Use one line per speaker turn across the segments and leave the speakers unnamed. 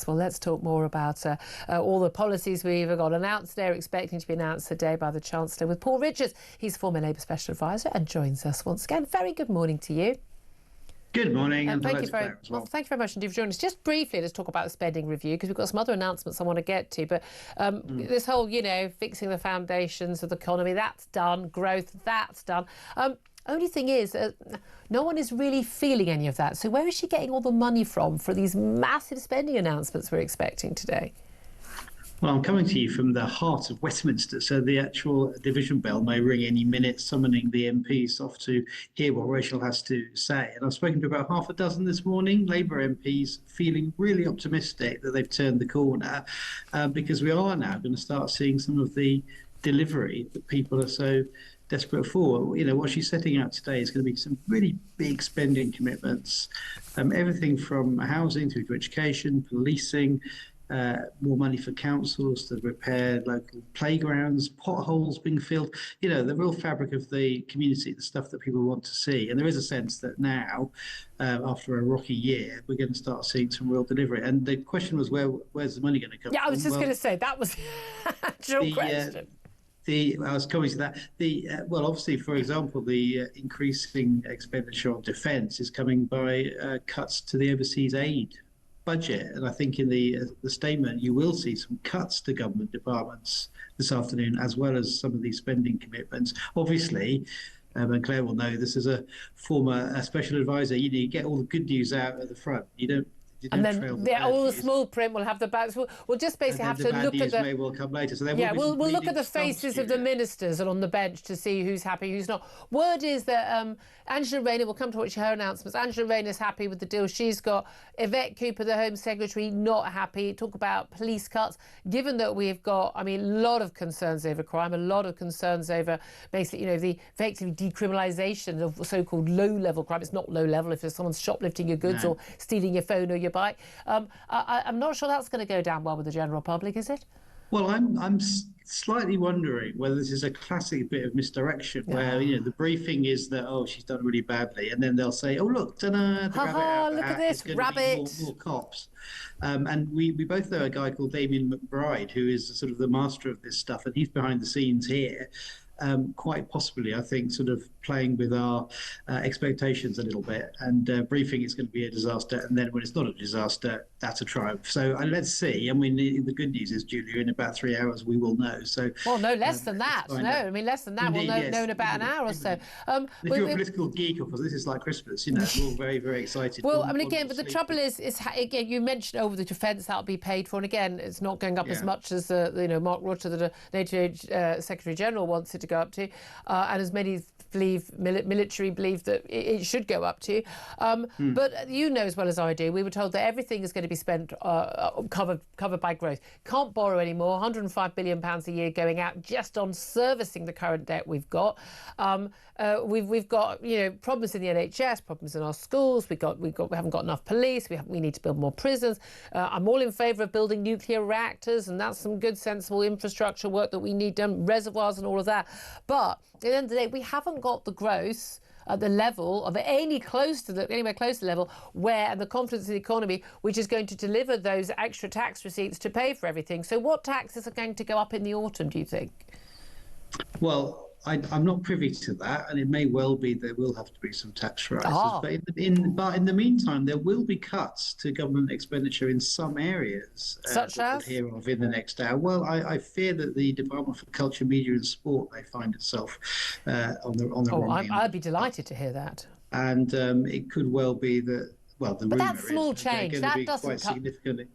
Well, let's talk more about all the policies we've got announced today, or expecting to be announced today by the Chancellor, with Paul Richards. He's former Labour Special Advisor and joins us once again. Very good morning to you.
Good morning, and
thank you very thank you very much indeed for joining us. Just briefly, let's talk about the spending review, because we've got some other announcements I want to get to. But this whole, fixing the foundations of the economy, that's done. Growth, that's done. Only thing is, no one is really feeling any of that. So where is she getting all the money from for these massive spending announcements we're expecting today?
Well, I'm coming to you from the heart of Westminster, so the actual division bell may ring any minute, summoning the MPs off to hear what Rachel has to say. And I've spoken to about half a dozen this morning, Labour MPs, feeling really optimistic that they've turned the corner, because we are now going to start seeing some of the delivery that people are so desperate for. What she's setting out today is going to be some really big spending commitments, everything from housing through to education, policing, more money for councils to repair local playgrounds, potholes being filled, the real fabric of the community, the stuff that people want to see. And there is a sense that now, after a rocky year, we're going to start seeing some real delivery. And the question was, where's the money going to come from?
Yeah, I was just going to say, that was your question.
I was coming to that. Well, obviously, for example, the increasing expenditure on defence is coming by cuts to the overseas aid budget, and I think in the statement you will see some cuts to government departments this afternoon, as well as some of these spending commitments. Obviously, and Claire will know this as a former special advisor. You get all the good news out at the front. You don't.
And then all the small print will have the bad. We'll just basically have to look at the.
May well come later. So
we'll look at the faces of the ministers and on the bench to see who's happy, who's not. Word is that Angela Rayner, we'll come to watch her announcements. Angela Rayner's happy with the deal she's got. Yvette Cooper, the Home Secretary, not happy. Talk about police cuts. Given that we've got, a lot of concerns over crime, a lot of concerns over basically, the effective decriminalisation of so-called low-level crime. It's not low-level if there's someone shoplifting your goods or stealing your phone or your bike. I'm not sure that's going to go down well with the general public, is it?
Well, I'm slightly wondering whether this is a classic bit of misdirection, where the briefing is that she's done really badly, and then they'll say, look, ta-da, the rabbit out
look at this rabbit,
more cops. And we both know a guy called Damien McBride, who is sort of the master of this stuff, and he's behind the scenes here. Quite possibly, I think, sort of playing with our expectations a little bit, and briefing is going to be a disaster, and then when it's not a disaster, that's a triumph. So let's see. The good news is, Julia, in about 3 hours we will know. So
no less than that. No, less than that. Indeed, we'll know in about an hour or so.
If you're a political geek, of course, this is like Christmas. We're all very, very excited.
Well, again, but the trouble is again, you mentioned over the defence that'll be paid for, and again, it's not going up as much as Mark Rutte, the NATO Secretary General, wants it to go up to, and as many military believe that it should go up to. But as well as I do, we were told that everything is going to be spent covered by growth. Can't borrow anymore. £105 billion a year going out just on servicing the current debt we've got. We've got problems in the NHS, problems in our schools. We haven't got enough police. We need to build more prisons. I'm all in favour of building nuclear reactors, and that's some good, sensible infrastructure work that we need done, reservoirs and all of that. But at the end of the day, we haven't got the growth at the level of anywhere close to the level and the confidence in the economy, which is going to deliver those extra tax receipts to pay for everything. So what taxes are going to go up in the autumn, do you think?
Well, I'm not privy to that, and it may well be there will have to be some tax rises. But in the meantime, there will be cuts to government expenditure in some areas,
such as
we'll hear of in the next hour. Well, I fear that the Department for Culture, Media and Sport may find itself on the wrong end.
I'd be delighted to hear that.
And it could well be that. Well, but
that's small change. That doesn't
quite significantly.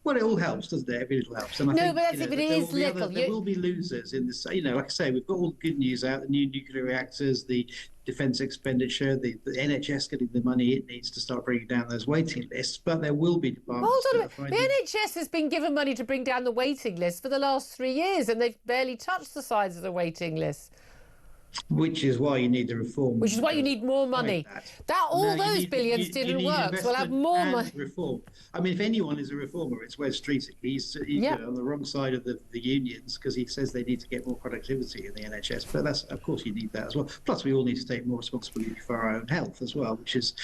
Well, it all helps, doesn't it? Every little helps. And I think,
but that's if it is little.
There will be losers in this. Like I say, we've got all the good news out: the new nuclear reactors, the defence expenditure, the NHS getting the money it needs to start bringing down those waiting lists. But there will be departments.
Hold on a minute. The NHS has been given money to bring down the waiting list for the last 3 years, and they've barely touched the sides of the waiting list.
Which is why you need the reform.
Which is why you need more money. All those billions didn't work, so we'll have more money.
Reform. I mean, if anyone is a reformer, it's Wes Streeting. He's on the wrong side of the unions because he says they need to get more productivity in the NHS. But of course, you need that as well. Plus, we all need to take more responsibility for our own health as well, which is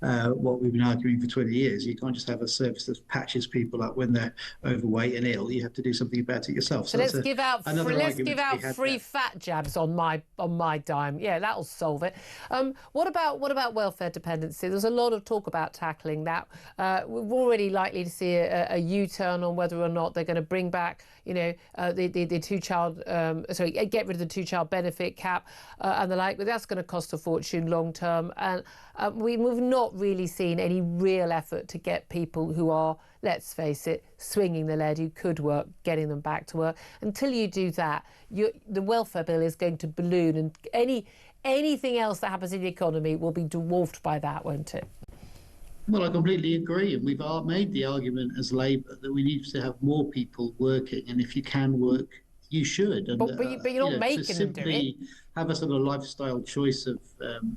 what we've been arguing for 20 years. You can't just have a service that patches people up when they're overweight and ill. You have to do something about it yourself.
So let's give out free fat jabs on my dime. Yeah, that'll solve it. What about welfare dependency? There's a lot of talk about tackling that. We're already likely to see a U-turn on whether or not they're going to bring back, the two-child, get rid of the two-child benefit cap and the like. But that's going to cost a fortune long term. And we've not really seen any real effort to get people who are, let's face it, swinging the lead, who could work, getting them back to work. Until you do that, the welfare bill is going to balloon, and anything else that happens in the economy will be dwarfed by that, won't it?
Well, I completely agree. And we've made the argument as Labour that we need to have more people working. And if you can work, you should. And,
but you're not making them do it.
Have a sort of lifestyle choice of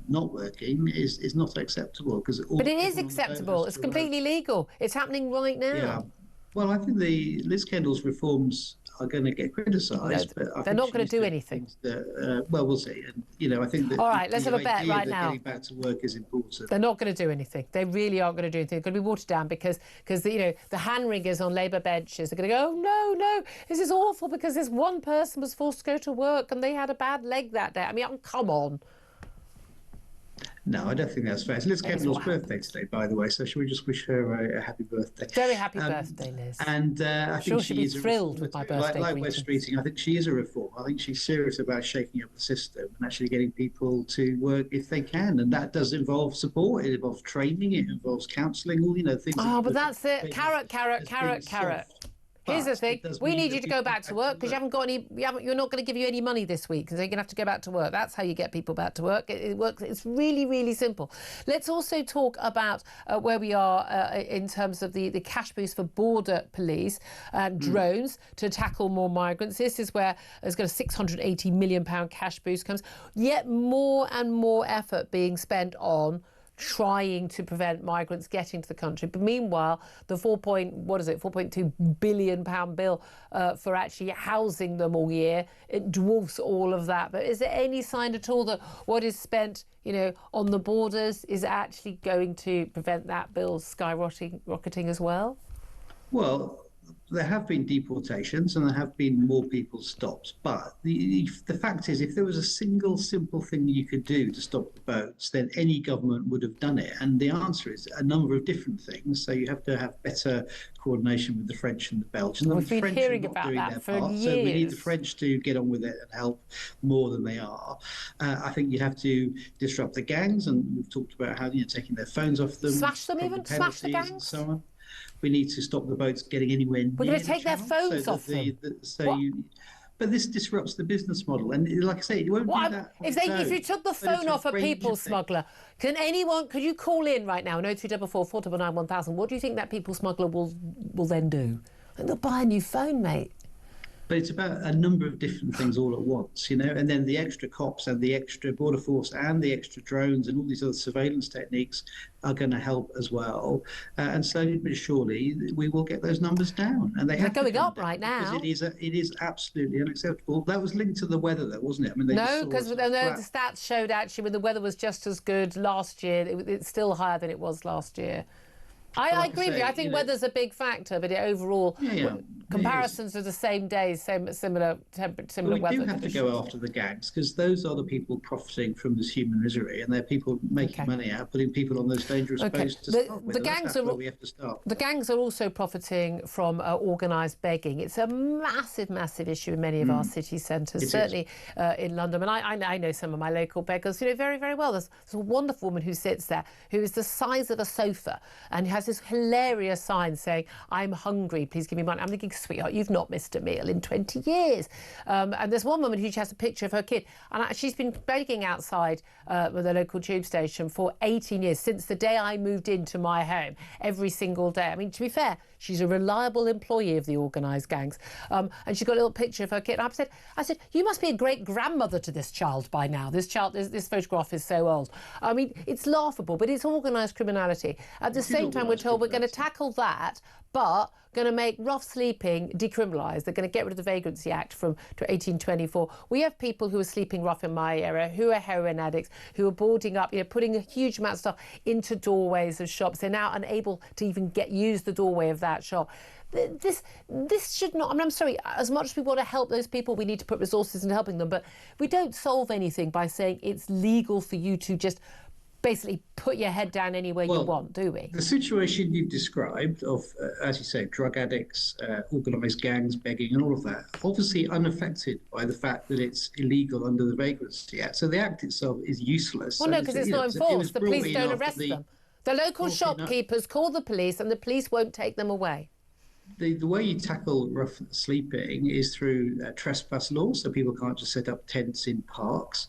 not working is not acceptable.
But it is acceptable. It's completely legal. It's happening right now.
Yeah. Well, I think Liz Kendall's reforms are going to get criticised, but
they're not going to do anything.
Well, we'll see. And I think that.
All right, let's have a bet right now.
Getting back to work is important.
They're not going to do anything. They really aren't going to do anything. They're going to be watered down because the hand wringers on Labour benches are going to go, oh no, this is awful because this one person was forced to go to work and they had a bad leg that day. I mean, come on.
No, I don't think that's fair. It's Liz Kendall's birthday today, by the way, so shall we just wish her a happy birthday?
Very happy birthday, Liz.
And I think
she'll be thrilled with my birthday.
Like Wes Streeting, I think she is a reformer. I think she's serious about shaking up the system and actually getting people to work if they can. And that does involve support. It involves training. It involves counselling. All things.
Oh, but that's it. Carrot. Here's the thing: we need you to go back to work because you haven't got any. You're not going to give you any money this week, so you're going to have to go back to work. That's how you get people back to work. It works. It's really, really simple. Let's also talk about where we are in terms of the cash boost for border police and drones to tackle more migrants. This is where there's got a £680 million cash boost comes. Yet more and more effort being spent on trying to prevent migrants getting to the country. But meanwhile, the £4.2 billion bill for actually housing them all year, it dwarfs all of that. But is there any sign at all that what is spent, on the borders is actually going to prevent that bill skyrocketing as well?
Well, there have been deportations and there have been more people stopped. But the fact is, if there was a single simple thing you could do to stop the boats, then any government would have done it. And the answer is a number of different things. So you have to have better coordination with the French and the Belgians.
We've been hearing about that for years.
So we need the French to get on with it and help more than they are. I think you have to disrupt the gangs, and we've talked about how taking their phones off them.
Smash them even? Smash the gangs?
And so on. We need to stop the boats getting anywhere near.
We're going to take their phones off them.
But this disrupts the business model, and like I say, it won't be that.
If you took the phone off a people smuggler, could you call in right now? 0344 499 1000. What do you think that people smuggler will then do? And they'll buy a new phone, mate.
But it's about a number of different things all at once, and then the extra cops and the extra border force and the extra drones and all these other surveillance techniques are going to help as well. And slowly but surely, we will get those numbers down. And they're
going up right now.
Because it is absolutely unacceptable. That was linked to the weather, though, wasn't it? I mean,
no, because the stats showed actually when the weather was just as good last year, it's still higher than it was last year. I agree with you. I think weather's a big factor, but overall, comparisons are the same days, similar weather.
We do have to go after the gangs because those are the people profiting from this human misery, and they're people making money out, putting people on those dangerous boats to start with. That's where we have to start.
The gangs are also profiting from organised begging. It's a massive, massive issue in many of our city centres, certainly in London. And I know some of my local beggars, very, very well. There's a wonderful woman who sits there who is the size of a sofa and has this hilarious sign saying, "I'm hungry, please give me money." I'm thinking, sweetheart, you've not missed a meal in 20 years. And there's one woman who has a picture of her kid, and she's been begging outside with the local tube station for 18 years, since the day I moved into my home, every single day. I mean, to be fair, she's a reliable employee of the organised gangs. And she's got a little picture of her kid. And I said, you must be a great grandmother to this child by now. This photograph is so old. I mean, it's laughable, but it's organised criminality. At the same time, we're told we're going to tackle that, but going to make rough sleeping decriminalised. They're going to get rid of the Vagrancy Act from 1824. We have people who are sleeping rough in my area, who are heroin addicts, who are boarding up, putting a huge amount of stuff into doorways of shops. They're now unable to even use the doorway of that shop. This should not, I mean, I'm sorry, as much as we want to help those people, we need to put resources into helping them, but we don't solve anything by saying it's legal for you to just basically put your head down anywhere you want, do we?
The situation you've described of, as you say, drug addicts, organised gangs, begging and all of that, obviously unaffected by the fact that it's illegal under the Vagrancy Act. So the Act itself is useless.
Well, no, because it's not enforced. The police don't arrest them. The local shopkeepers call the police and the police won't take them away.
The way you tackle rough sleeping is through trespass laws, so people can't just set up tents in parks.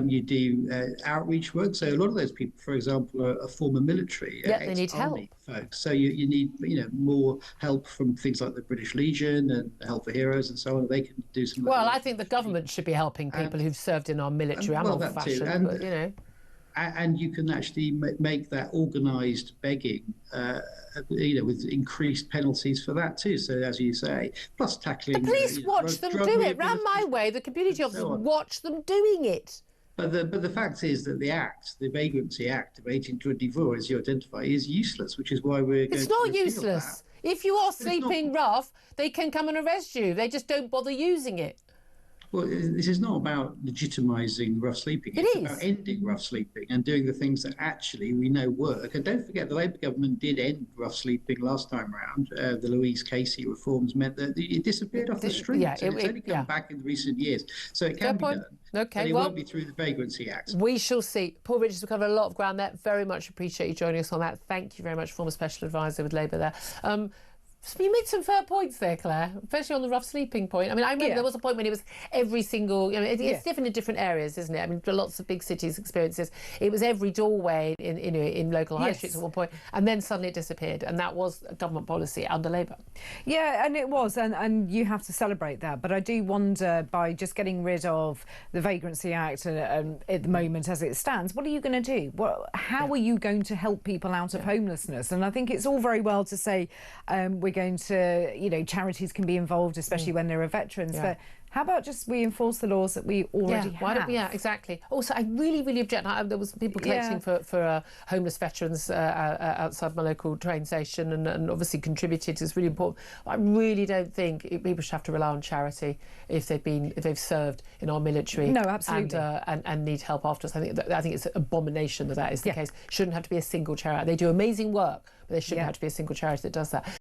You do outreach work, so a lot of those people, for example, are former military,
they need help.
Folks. So you need more help from things like the British Legion and Help for Heroes and so on. They can do some.
Well, I think the government should be helping people who've served in our military. I'm old-fashioned, but
And you can actually make that organised begging, with increased penalties for that too. So as you say, plus tackling.
The police watch them do it. Round my way, the community officers watch them doing it.
But the fact is that the Vagrancy Act of 1824, as you identify, is useless, which is why we're going to repeal that.
It's not useless. If you are sleeping rough, they can come and arrest you. They just don't bother using it.
Well, this is not about legitimising rough sleeping. It's about ending rough sleeping and doing the things that actually we know work. And don't forget, the Labour government did end rough sleeping last time round. The Louise Casey reforms meant that it disappeared off the streets. It's only come back in recent years. So it can be done.
Okay,
but it won't be through the Vagrancy Act.
We shall see. Paul Richards, we've covered a lot of ground there. Very much appreciate you joining us on that. Thank you very much, former Special Advisor with Labour there. You made some fair points there, Claire, especially on the rough sleeping point. I mean, I remember there was a point when it was every single, it's different in different areas, isn't it? I mean, lots of big cities experiences. It was every doorway in local high streets at one point, and then suddenly it disappeared. And that was a government policy under Labour. Yeah, and it was, and you have to celebrate that. But I do wonder, by just getting rid of the Vagrancy Act at the moment as it stands, what are you going to do? How are you going to help people out of homelessness? And I think it's all very well to say we're going to, charities can be involved, especially when there are veterans. But how about just we enforce the laws that we already have? Why don't we? Exactly. Also, I really object. There was people collecting for homeless veterans outside my local train station, and obviously contributed. It's really important. I really don't think people should have to rely on charity if they've served in our military. No, absolutely. And need help afterwards. I think it's an abomination that is the case. Shouldn't have to be a single charity. They do amazing work, but there shouldn't have to be a single charity that does that.